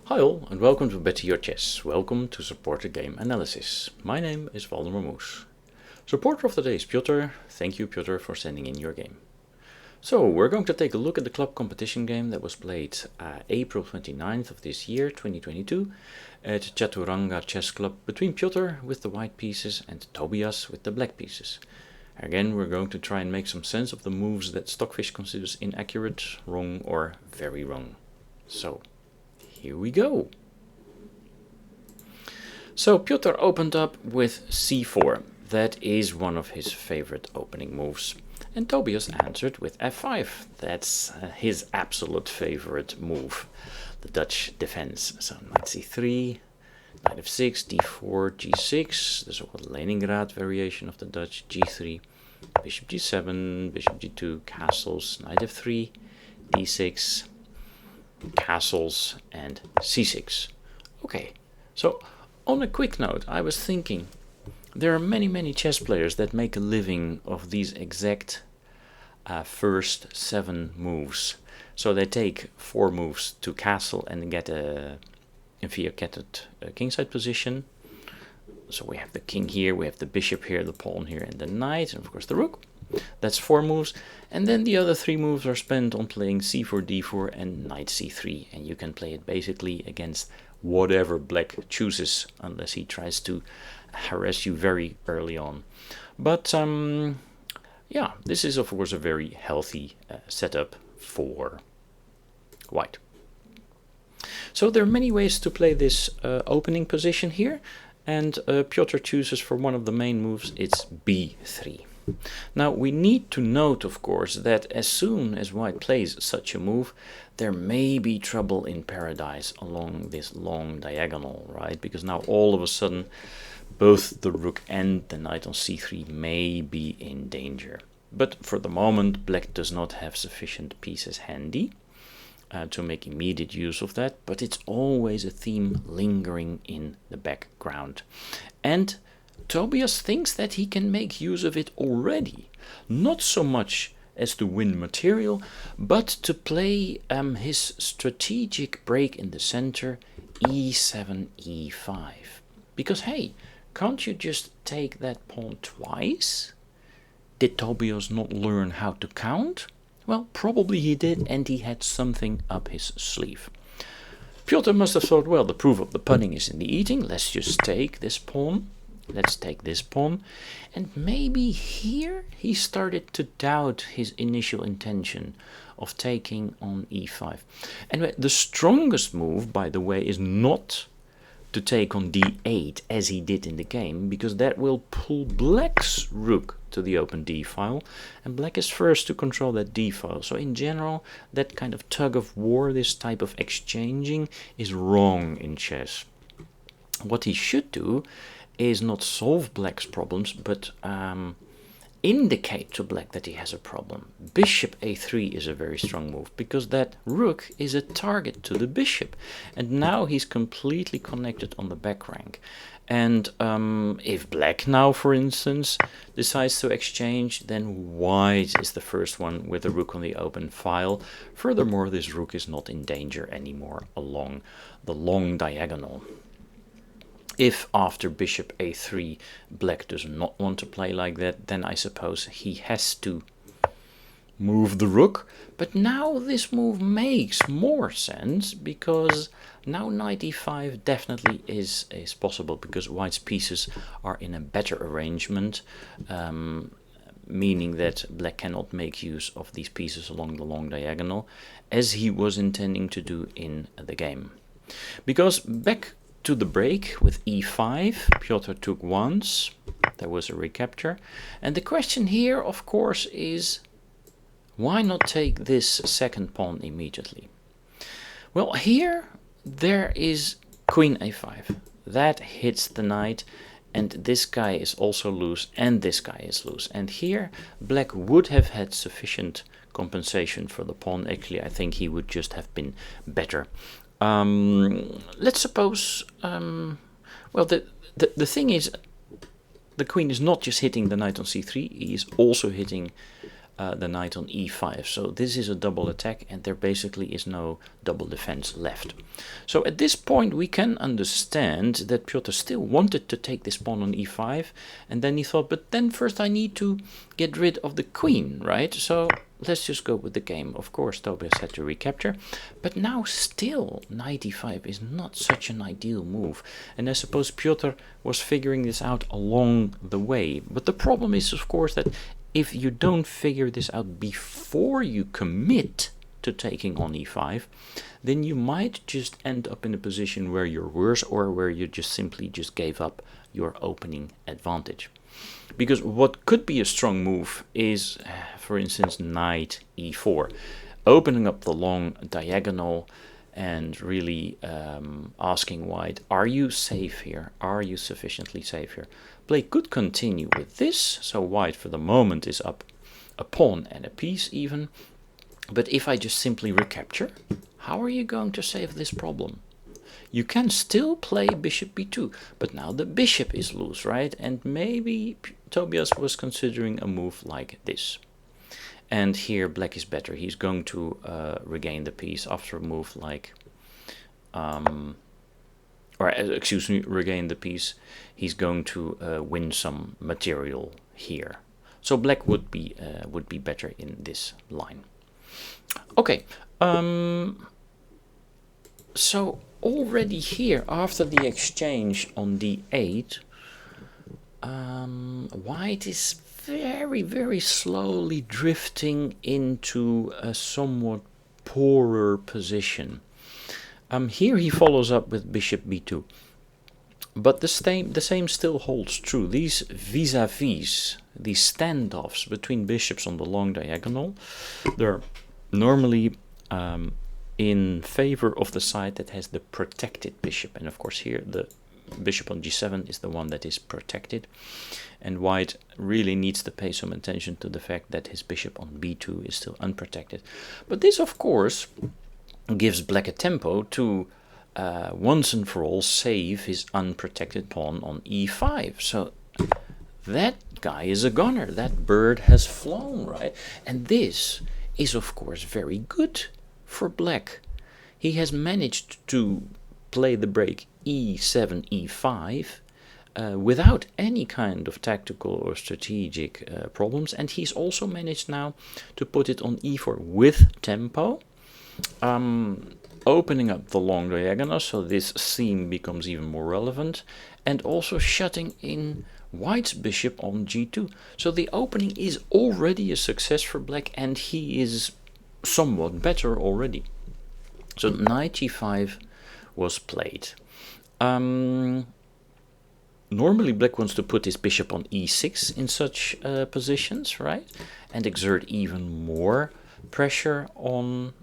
Hi all, and welcome to Better Your Chess. Welcome to Supporter Game Analysis. My name is Valdemar Moes. Supporter of the day is Piotr. Thank you, Piotr, for sending in your game. So, we're going to take a look at the club competition game that was played April 29th of this year, 2022, at Chaturanga Chess Club between Piotr with the white pieces and Tobias with the black pieces. Again, we're going to try and make some sense of the moves that Stockfish considers inaccurate, wrong, or very wrong. So, here we go. So Piotr opened up with c4. That is one of his favorite opening moves. And Tobias answered with f5. That's his absolute favorite move. The Dutch defense. So knight c3, knight f6, d4, g6. The so-called Leningrad variation of the Dutch. g3, bishop g7, bishop g2, castles, knight f3, d6, castles, and c6. Okay, so on a quick note, I was thinking there are many chess players that make a living of these exact first 7 moves. So they take 4 moves to castle and get a inviated kingside position. So we have the king here, we have the bishop here, the pawn here, and the knight, and of course the rook. That's 4 moves, and then the other 3 moves are spent on playing c4, d4, and knight c3, and you can play it basically against whatever black chooses, unless he tries to harass you very early on. But yeah, this is of course a very healthy setup for white. So there are many ways to play this opening position here, and Piotr chooses for one of the main moves. It's b3. Now we need to note, of course, that as soon as white plays such a move, there may be trouble in paradise along this long diagonal, right? Because now all of a sudden both the rook and the knight on c3 may be in danger. But for the moment, black does not have sufficient pieces handy to make immediate use of that, but it's always a theme lingering in the background. And Tobias thinks that he can make use of it already, not so much as to win material, but to play his strategic break in the center, e7, e5. Because hey, can't you just take that pawn twice? Did Tobias not learn how to count? Well, probably he did, and he had something up his sleeve. Piotr must have thought, well, the proof of the pudding is in the eating, let's just take this pawn. Let's take this pawn, and maybe here he started to doubt his initial intention of taking on e5. And the strongest move, by the way, is not to take on d8 as he did in the game, because that will pull black's rook to the open d file, and black is first to control that d file. So in general, that kind of tug of war, this type of exchanging, is wrong in chess. What he should do is not solve black's problems, but indicate to black that he has a problem. Bishop a3 is a very strong move, because that rook is a target to the bishop, and now he's completely connected on the back rank. And if black now, for instance, decides to exchange, then white is the first one with the rook on the open file. Furthermore, this rook is not in danger anymore along the long diagonal. If after bishop a3 black does not want to play like that, then I suppose he has to move the rook. But now this move makes more sense, because now knight e5 definitely is possible, because white's pieces are in a better arrangement, meaning that black cannot make use of these pieces along the long diagonal, as he was intending to do in the game. Because back to the break with e5, Piotr took once, there was a recapture, and the question here, of course, is why not take this second pawn immediately? Well, here there is queen a5, that hits the knight, and this guy is also loose, and this guy is loose, and here black would have had sufficient compensation for the pawn. Actually, I think he would just have been better. Let's suppose, well, the thing is, the queen is not just hitting the knight on c3, he is also hitting the knight on e5. So this is a double attack, and there basically is no double defense left. So at this point we can understand that Piotr still wanted to take this pawn on e5, and then he thought, but then first I need to get rid of the queen, right? So let's just go with the game. Of course, Tobias had to recapture, but now still knight e5 is not such an ideal move, and I suppose Piotr was figuring this out along the way. But the problem is, of course, that if you don't figure this out before you commit to taking on e5, then you might just end up in a position where you're worse, or where you just simply just gave up your opening advantage. Because what could be a strong move is, for instance, knight e4, opening up the long diagonal and really asking white, are you safe here? Are you sufficiently safe here? Black could continue with this, so white for the moment is up a pawn and a piece even. But if I just simply recapture, how are you going to save this problem? You can still play bishop b2, but now the bishop is loose, right? And maybe Tobias was considering a move like this. And here black is better. He's going to regain the piece after a move like, regain the piece. He's going to win some material here. So black would be better in this line. Okay. So already here, after the exchange on d8, white is very, very slowly drifting into a somewhat poorer position. Here he follows up with bishop b2. But the same still holds true. These vis-a-vis, these standoffs between bishops on the long diagonal, they're normally in favor of the side that has the protected bishop. And of course here the bishop on g7 is the one that is protected. And white really needs to pay some attention to the fact that his bishop on b2 is still unprotected. But this, of course, gives black a tempo to once and for all save his unprotected pawn on e5. So that guy is a gunner. That bird has flown, right? And this is, of course, very good for black. He has managed to play the break e7, e5 without any kind of tactical or strategic problems. And he's also managed now to put it on e4 with tempo. Opening up the long diagonal, so this seam becomes even more relevant, and also shutting in white's bishop on g2. So the opening is already a success for black, and he is somewhat better already. So knight g5 was played. Normally black wants to put his bishop on e6 in such positions, right, and exert even more pressure on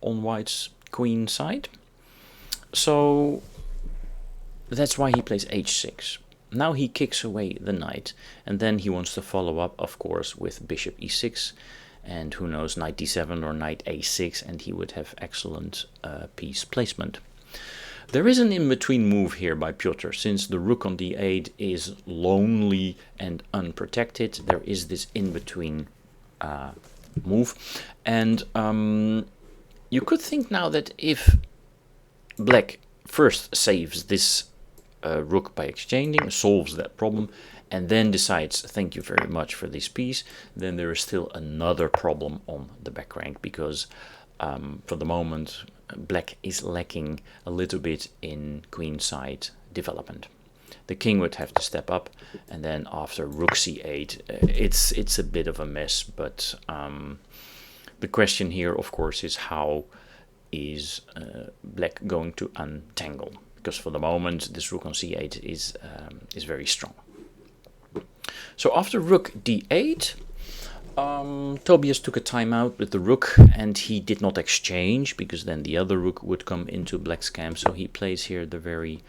white's queen side. So that's why he plays h6. Now he kicks away the knight, and then he wants to follow up, of course, with bishop e6, and who knows, knight d7 or knight a6, and he would have excellent piece placement. There is an in-between move here by Piotr. Since the rook on d8 is lonely and unprotected, there is this in-between move. And you could think now that if black first saves this rook by exchanging, solves that problem, and then decides, thank you very much for this piece, then there is still another problem on the back rank, because for the moment black is lacking a little bit in queenside development. The king would have to step up, and then after rook c8, it's a bit of a mess. But the question here, of course, is how is black going to untangle? Because for the moment, this rook on c8 is very strong. So after rook d8, Tobias took a timeout with the rook, and he did not exchange, because then the other rook would come into black's camp. So he plays here the very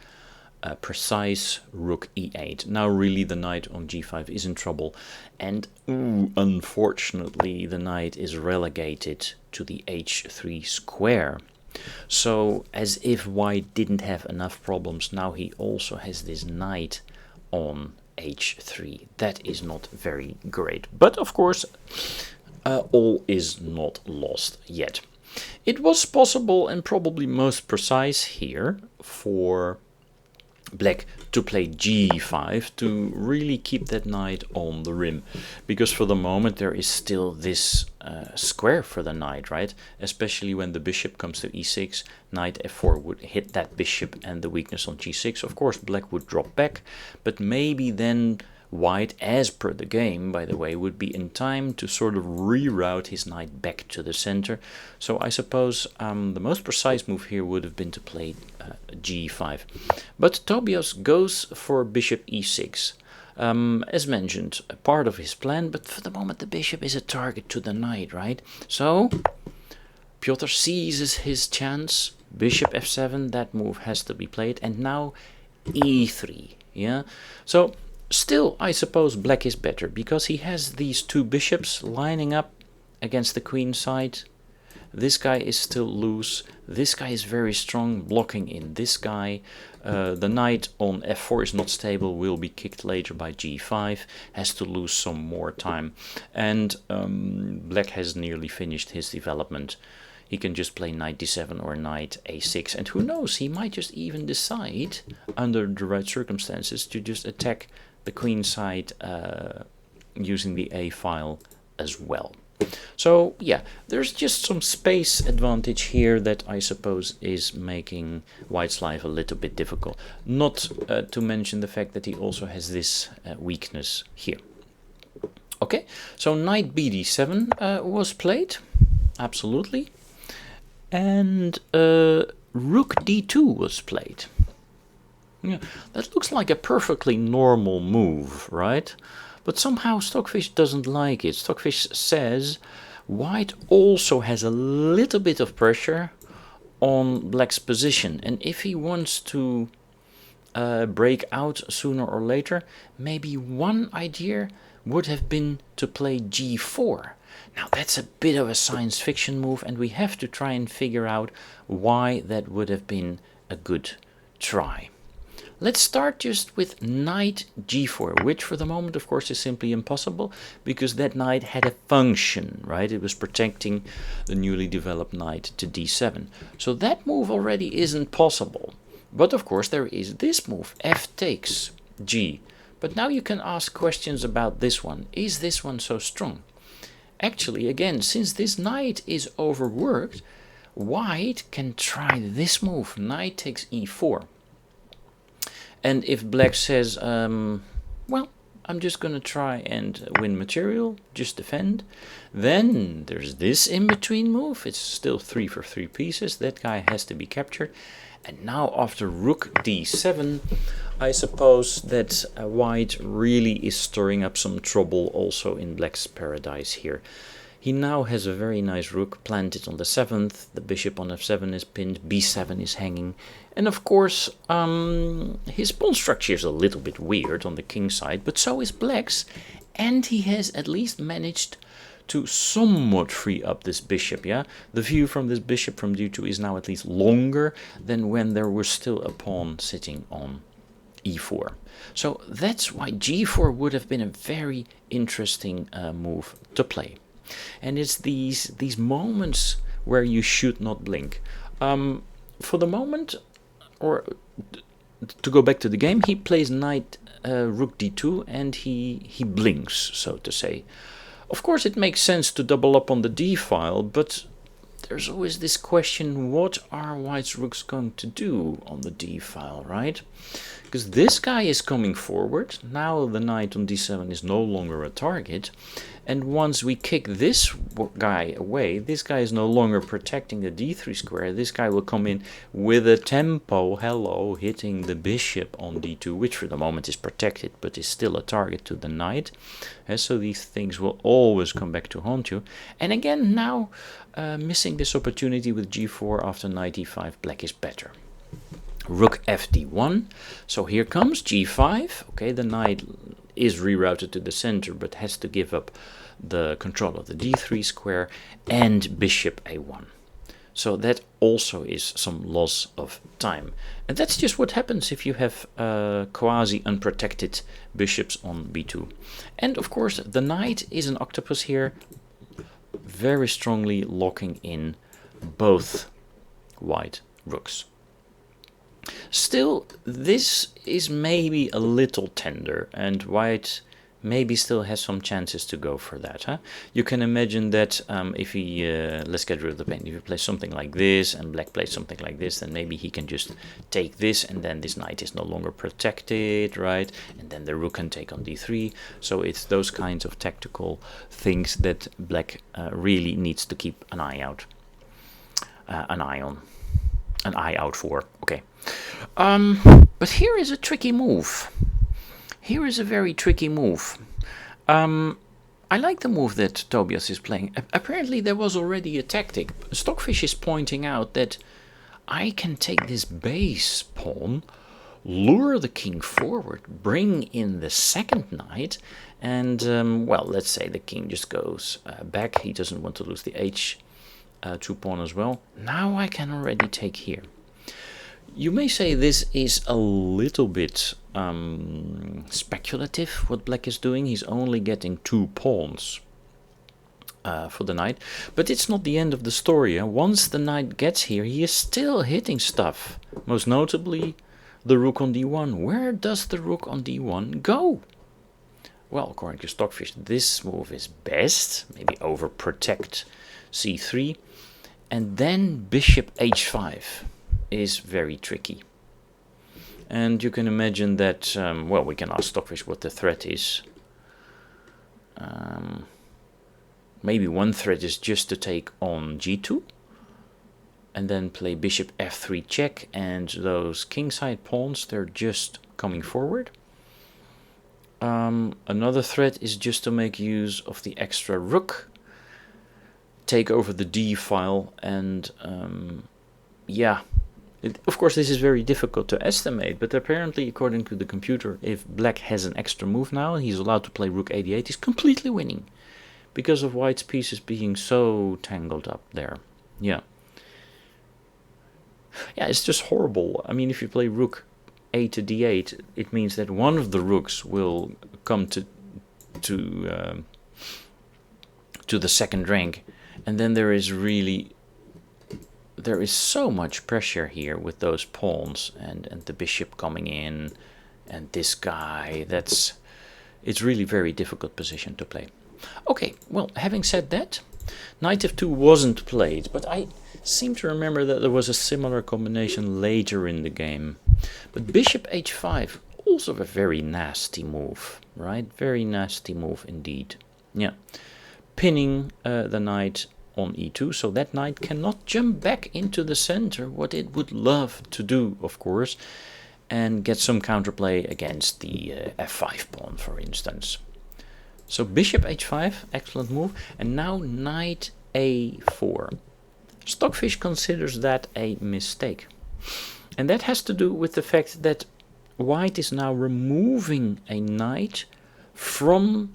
precise rook e8. Now really the knight on g5 is in trouble, and unfortunately the knight is relegated to the h3 square. So as if white didn't have enough problems, now he also has this knight on h3. That is not very great. But of course, all is not lost yet. It was possible and probably most precise here for black to play g5 to really keep that knight on the rim, because for the moment there is still this square for the knight, right? Especially when the bishop comes to e6, knight f4 would hit that bishop and the weakness on g6. Of course black would drop back, but maybe then white, as per the game by the way, would be in time to sort of reroute his knight back to the center. So I suppose the most precise move here would have been to play g5. But Tobias goes for bishop e6. As mentioned, a part of his plan, but for the moment the bishop is a target to the knight, right? So Piotr seizes his chance. Bishop f7, that move has to be played, and now e3. Yeah, so still, I suppose black is better, because he has these two bishops lining up against the queen side. This guy is still loose. This guy is very strong, blocking in this guy. The knight on f4 is not stable, will be kicked later by g5, has to lose some more time. And black has nearly finished his development. He can just play knight d7 or knight a6, and who knows, he might just even decide, under the right circumstances, to just attack the queen side using the a file as well. So yeah, there's just some space advantage here that I suppose is making white's life a little bit difficult. Not to mention the fact that he also has this weakness here. Okay, so knight bd7 was played, absolutely, and rook d2 was played. Yeah, that looks like a perfectly normal move, right? But somehow Stockfish doesn't like it. Stockfish says white also has a little bit of pressure on black's position, and if he wants to break out sooner or later, maybe one idea would have been to play g4. Now that's a bit of a science fiction move, and we have to try and figure out why that would have been a good try. Let's start just with knight g4, which for the moment of course is simply impossible, because that knight had a function, right? It was protecting the newly developed knight to d7. So that move already isn't possible. But of course there is this move, f takes g. But now you can ask questions about this one. Is this one so strong? Actually, again, since this knight is overworked, white can try this move, knight takes e4. And if black says, well, I'm just going to try and win material, just defend, then there's this in-between move. It's still 3 for 3 pieces. That guy has to be captured. And now after rook d7, I suppose that white really is stirring up some trouble also in black's paradise here. He now has a very nice rook planted on the 7th, the bishop on f7 is pinned, b7 is hanging, and of course his pawn structure is a little bit weird on the king side, but so is black's, and he has at least managed to somewhat free up this bishop, yeah? The view from this bishop from d2 is now at least longer than when there was still a pawn sitting on e4. So that's why g4 would have been a very interesting move to play. And it's these moments where you should not blink. For the moment, or to go back to the game, he plays knight rook d2 and he blinks, so to say. Of course it makes sense to double up on the d file, but there's always this question, what are white's rooks going to do on the d file, right? Because this guy is coming forward, now the knight on d7 is no longer a target, and once we kick this guy away, this guy is no longer protecting the d3 square, this guy will come in with a tempo, hello, hitting the bishop on d2, which for the moment is protected, but is still a target to the knight. And so these things will always come back to haunt you. And again, now missing this opportunity with g4 after knight e5, black is better. Rook fd1, so here comes g5, okay, the knight is rerouted to the center but has to give up the control of the d3 square, and bishop a1. So that also is some loss of time. And that's just what happens if you have quasi-unprotected bishops on b2. And of course, the knight is an octopus here, very strongly locking in both white rooks. Still, this is maybe a little tender, and white maybe still has some chances to go for that. Huh? You can imagine that if he, let's get rid of the pain, if he plays something like this and black plays something like this, then maybe he can just take this, and then this knight is no longer protected, right? And then the rook can take on d3. So it's those kinds of tactical things that black really needs to keep an eye out. An eye out for. Okay. But here is a tricky move. Here is a very tricky move. I like the move that Tobias is playing. Apparently there was already a tactic. Stockfish is pointing out that I can take this base pawn, lure the king forward, bring in the second knight, and, well, let's say the king just goes back. He doesn't want to lose the h2 pawn as well. Now I can already take here. You may say this is a little bit speculative, what black is doing. He's only getting 2 pawns for the knight, but it's not the end of the story. Once the knight gets here, he is still hitting stuff, most notably the rook on d1. Where does the rook on d1 go? Well, according to Stockfish, this move is best, maybe overprotect c3, and then bishop h5 is very tricky. And you can imagine that, well, we can ask Stockfish what the threat is. Maybe one threat is just to take on g2, and then play bishop f3 check, and those kingside pawns, they're just coming forward. Another threat is just to make use of the extra rook, take over the d file, and yeah. Of course, this is very difficult to estimate, but apparently, according to the computer, if black has an extra move now, he's allowed to play rook a8, he's completely winning, because of white's pieces being so tangled up there. Yeah. Yeah, it's just horrible. I mean, if you play rook a to d8, it means that one of the rooks will come to the second rank, and then there is so much pressure here with those pawns and the bishop coming in and this guy. It's really very difficult position to play. Okay, well, having said that, knight f2 wasn't played, but I seem to remember that there was a similar combination later in the game. But bishop h5, also a very nasty move, right? Very nasty move indeed. Yeah, pinning the knight on e2, so that knight cannot jump back into the center, what it would love to do, of course, and get some counterplay against the f5 pawn, for instance. So bishop h5, excellent move, and now knight a4. Stockfish considers that a mistake, and that has to do with the fact that white is now removing a knight from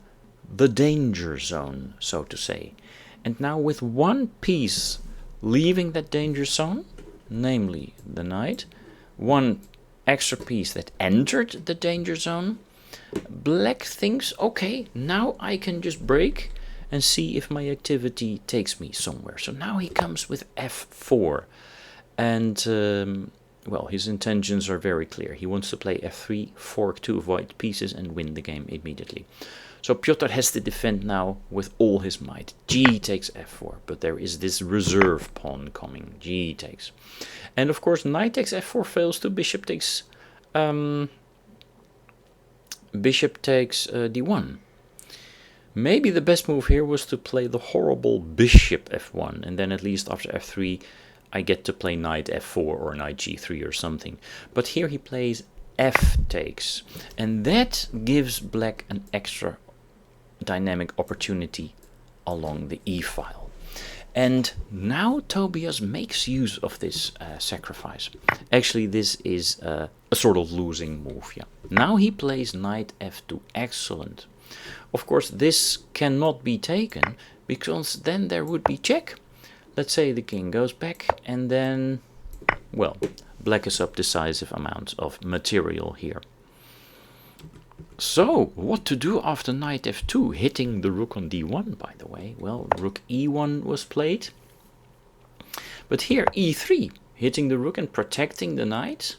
the danger zone, so to say. And now with one piece leaving that danger zone, namely the knight, one extra piece that entered the danger zone, black thinks, okay, now I can just break and see if my activity takes me somewhere. So now he comes with f4. And, well, his intentions are very clear. He wants to play f3, fork 2 of white pieces and win the game immediately. So Piotr has to defend now with all his might. G takes f4, but there is this reserve pawn coming. G takes. And of course, knight takes f4 fails to bishop takes d1. Maybe the best move here was to play the horrible bishop f1, and then at least after f3 I get to play knight f4 or knight g3 or something. But here he plays f takes, and that gives black an extra dynamic opportunity along the e file. And now Tobias makes use of this sacrifice. Actually, this is a sort of losing move. Yeah. Now he plays knight f2. Excellent. Of course, this cannot be taken because then there would be check. let's say the king goes back, and then, well, black is up decisive amount of material here. So, what to do after knight f2, hitting the rook on d1, by the way? Well, rook e1 was played. But here, e3, hitting the rook and protecting the knight.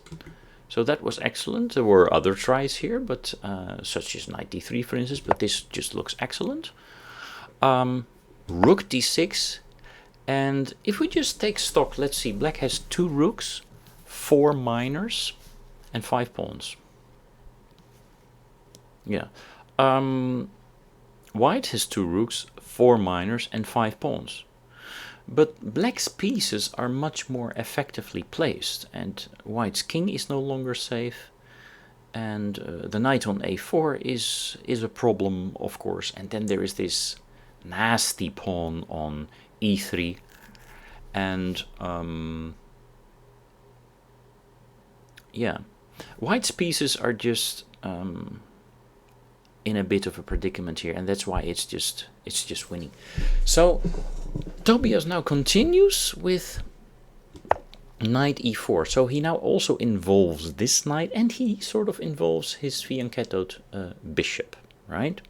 So that was excellent. There were other tries here, but such as knight d3, for instance, but this just looks excellent. Rook d6, and if we just take stock, let's see, black has 2 rooks, 4 minors, and 5 pawns. Yeah. White has 2 rooks, 4 minors, and 5 pawns. But black's pieces are much more effectively placed, and white's king is no longer safe, and the knight on a4 is a problem, of course, and then there is this nasty pawn on e3, and yeah, white's pieces are just in a bit of a predicament here, and that's why it's just winning. So Tobias now continues with knight e4. So he now also involves this knight, and he sort of involves his fianchettoed bishop, right?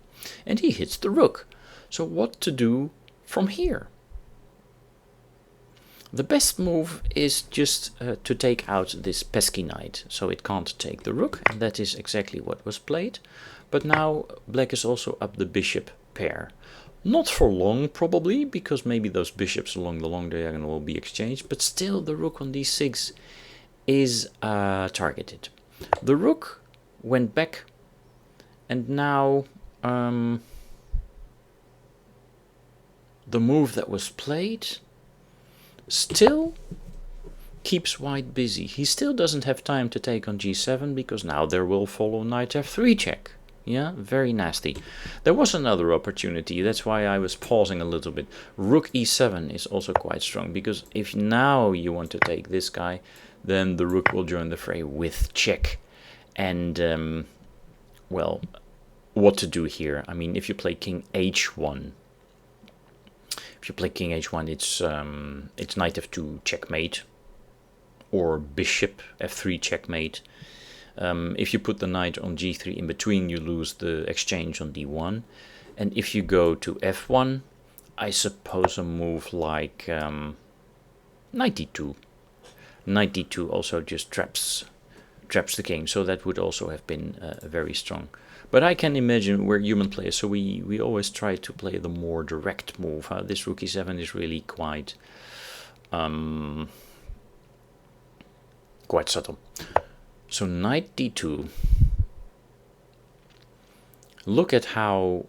And he hits the rook. So what to do from here? The best move is just to take out this pesky knight, so it can't take the rook, and that is exactly what was played. But now black is also up the bishop pair. Not for long, probably, because maybe those bishops along the long diagonal will be exchanged, but still the rook on d6 is targeted. The rook went back, and now the move that was played still keeps white busy. He still doesn't have time to take on g7, because now there will follow knight f3 check. Yeah, very nasty. There was another opportunity, that's why I was pausing a little bit. Rook e7 is also quite strong, because if now you want to take this guy, then the rook will join the fray with check. And, well, what to do here? I mean, if you play king h1, it's knight f2 checkmate, or bishop f3 checkmate. If you put the knight on g3 in between, you lose the exchange on d1. And if you go to f1, I suppose a move like knight d2. Knight d2 also just traps the king, so that would also have been very strong. But I can imagine we're human players, so we always try to play the more direct move. This rook e7 is really quite subtle. So knight d2. Look at how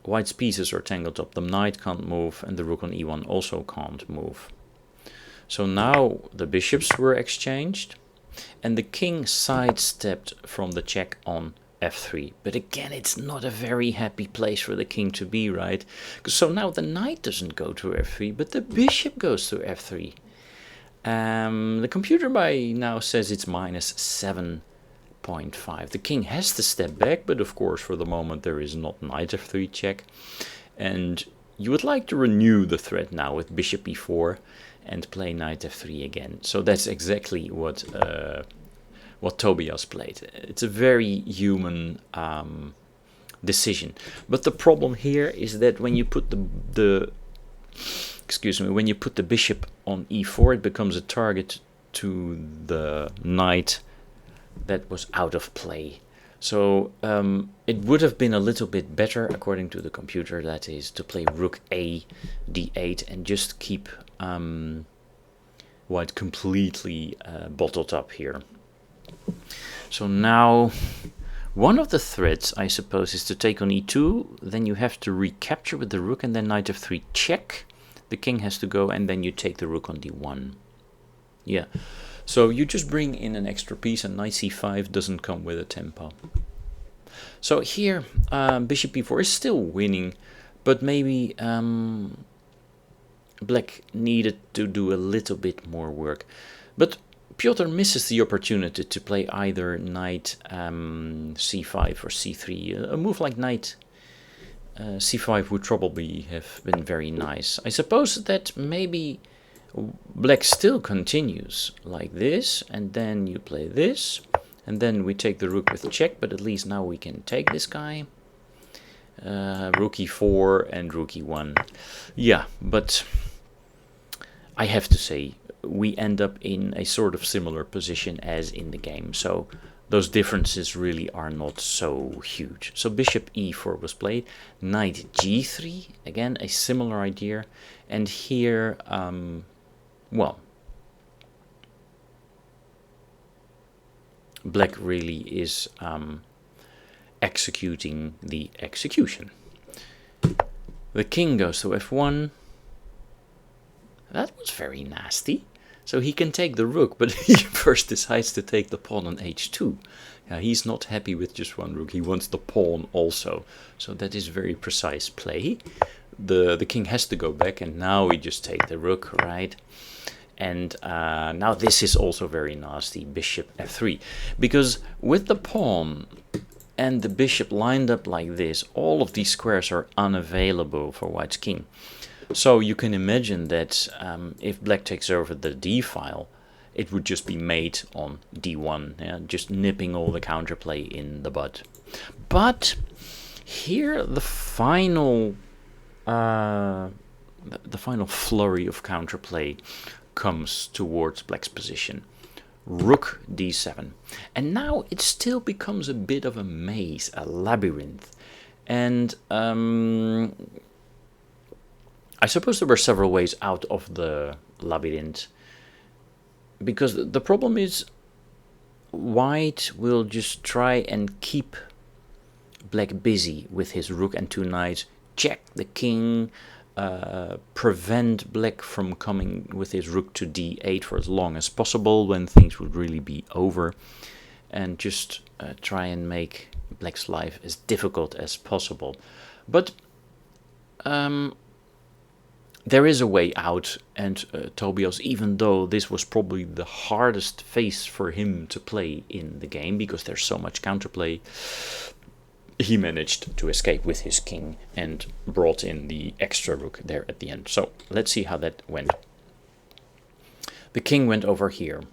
white's pieces are tangled up. The knight can't move, and the rook on e1 also can't move. So now the bishops were exchanged, and the king sidestepped from the check on f3. But again, it's not a very happy place for the king to be, right? So now the knight doesn't go to f3, but the bishop goes to f3. The computer by now says it's minus 7.5. The king has to step back, but of course for the moment there is not knight f3 check. And you would like to renew the threat now with bishop e4 and play knight f3 again. So that's exactly what Tobias played. It's a very human decision. But the problem here is that when you put when you put the bishop on e4, it becomes a target to the knight that was out of play. So it would have been a little bit better, according to the computer, that is, to play rook a d8 and just keep white completely bottled up here. So now one of the threats, I suppose, is to take on e2, then you have to recapture with the rook, and then knight f3 check. The king has to go, and then you take the rook on d1. Yeah, so you just bring in an extra piece, and knight c5 doesn't come with a tempo. So here, bishop e4 is still winning, but maybe black needed to do a little bit more work. But Piotr misses the opportunity to play either knight c5 or c3. A move like knight c5 would probably have been very nice. I suppose that maybe Black still continues like this, and then you play this, and then we take the rook with check, but at least now we can take this guy. Rook e4 and rook e1. Yeah, but I have to say, we end up in a sort of similar position as in the game, so those differences really are not so huge. So bishop e4 was played, knight g3, again a similar idea, and here, well, black really is executing the execution. The king goes to f1. That was very nasty. So he can take the rook, but he first decides to take the pawn on h2. He's not happy with just one rook, he wants the pawn also. So that is very precise play. The king has to go back, and now we just take the rook, right? And now this is also very nasty, bishop f3. Because with the pawn and the bishop lined up like this, all of these squares are unavailable for white's king. So you can imagine that if black takes over the d file, it would just be mate on d1, just nipping all the counterplay in the bud. But here the final flurry of counterplay comes towards black's position. Rook d7, and now it still becomes a bit of a maze, a labyrinth, and I suppose there were several ways out of the labyrinth, because the problem is white will just try and keep black busy with his rook and two knights, check the king, prevent black from coming with his rook to d8 for as long as possible when things would really be over, and just try and make black's life as difficult as possible. But there is a way out, and Tobias, even though this was probably the hardest phase for him to play in the game because there's so much counterplay, he managed to escape with his king and brought in the extra rook there at the end. So let's see how that went. The king went over here.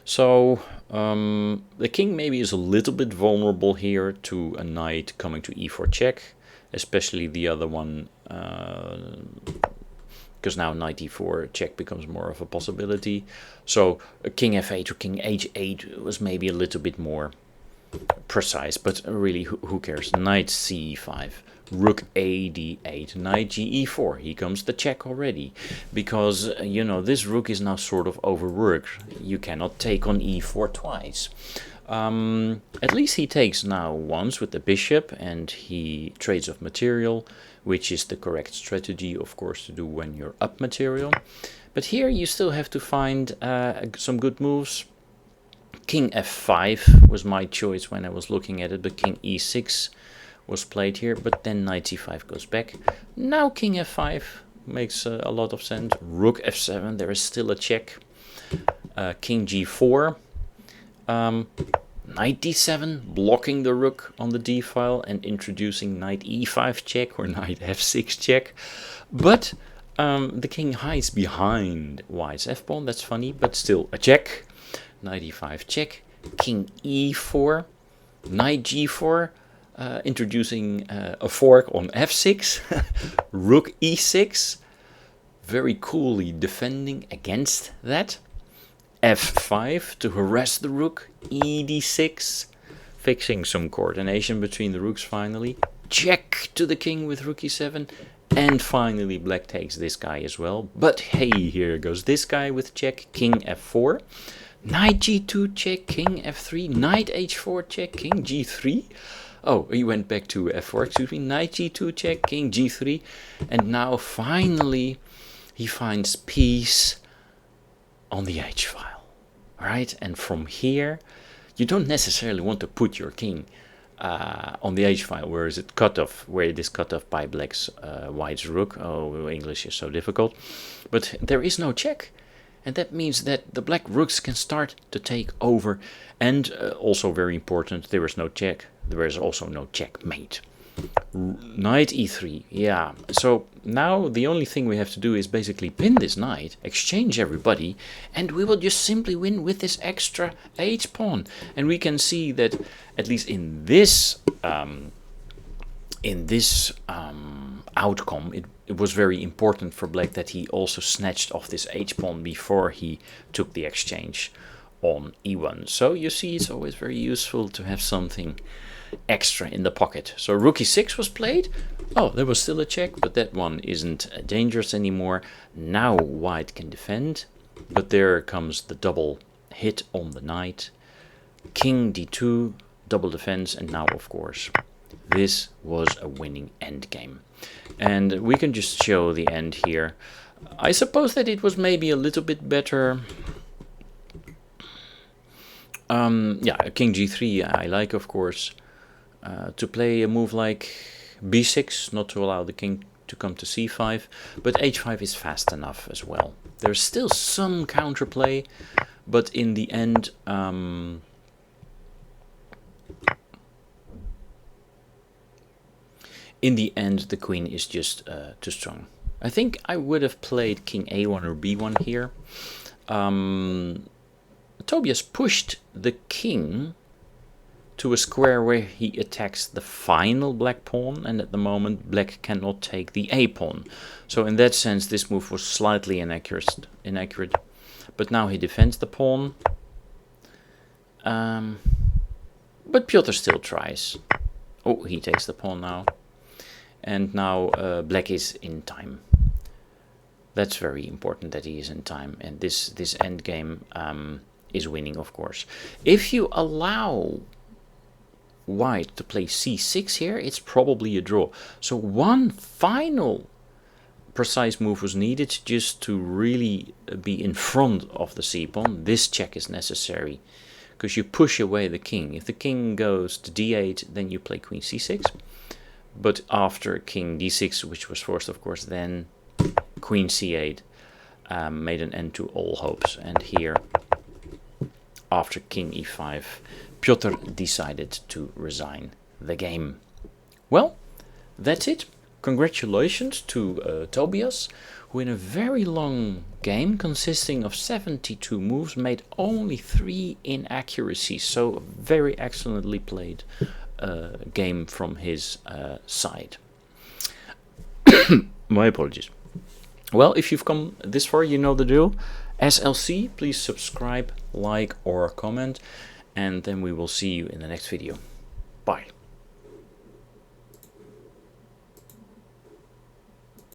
So the king maybe is a little bit vulnerable here to a knight coming to e4 check, especially the other one, because now knight e4 check becomes more of a possibility. So king f8 or king h8 was maybe a little bit more precise, but really who cares? Knight c5, rook a d8, knight g e4. Here comes the check already, because you know, this rook is now sort of overworked. You cannot take on e4 twice. At least he takes now once with the bishop, and he trades off material, which is the correct strategy, of course, to do when you're up material. But here you still have to find some good moves. King f5 was my choice when I was looking at it, but king e6 was played here, but then knight c5 goes back. Now king f5 makes a lot of sense. Rook f7, there is still a check. King g4. Knight d7, blocking the rook on the d file and introducing knight e5 check or knight f6 check. But the king hides behind white's f-pawn, that's funny, but still a check. Knight e5 check, king e4, knight g4, introducing a fork on f6, rook e6, very coolly defending against that. f5 to harass the rook, e d6, fixing some coordination between the rooks finally. Check to the king with rook e7, and finally black takes this guy as well. But hey, here goes this guy with check, king f4. Knight g2 check, king f3, knight h4 check, king g3. Oh, he went back to f4, excuse me. Knight g2 check, king g3. And now finally he finds peace on the h file. Right? And from here, you don't necessarily want to put your king on the h file, where is it cut off, where it is cut off by black's white's rook. Oh, English is so difficult. But there is no check. And that means that the black rooks can start to take over. And also very important, there is no check. There is also no checkmate. Knight e3, yeah. So now the only thing we have to do is basically pin this knight, exchange everybody, and we will just simply win with this extra h-pawn. And we can see that, at least in this outcome, it was very important for black that he also snatched off this h-pawn before he took the exchange on e1. So you see, it's always very useful to have something extra in the pocket. So rook e6 was played. Oh, there was still a check, but that one isn't dangerous anymore. Now white can defend, but there comes the double hit on the knight. King d2, double defense, and now of course this was a winning endgame. And we can just show the end here. I suppose that it was maybe a little bit better. Yeah, king g3 I like, of course. To play a move like b6, not to allow the king to come to c5, but h5 is fast enough as well. There's still some counterplay, but in the end, the queen is just too strong. I think I would have played king a1 or b1 here. Tobias pushed the king to a square where he attacks the final black pawn, and at the moment black cannot take the a pawn. So in that sense this move was slightly inaccurate. But now he defends the pawn. But Piotr still tries. Oh, he takes the pawn now. And now black is in time. That's very important that he is in time. And this endgame is winning, of course. If you allow white to play c6 here, it's probably a draw. So one final precise move was needed just to really be in front of the c-pawn. This check is necessary because you push away the king. If the king goes to d8, then you play queen c6. But after king d6, which was forced, of course, then queen c8 made an end to all hopes. And here, after king e5, Piotr decided to resign the game. Well, that's it. Congratulations to Tobias, who in a very long game consisting of 72 moves made only 3 inaccuracies. So very excellently played game from his side. My apologies. Well, if you've come this far, you know the drill. SLC, please subscribe, like or comment, and then we will see you in the next video. Bye.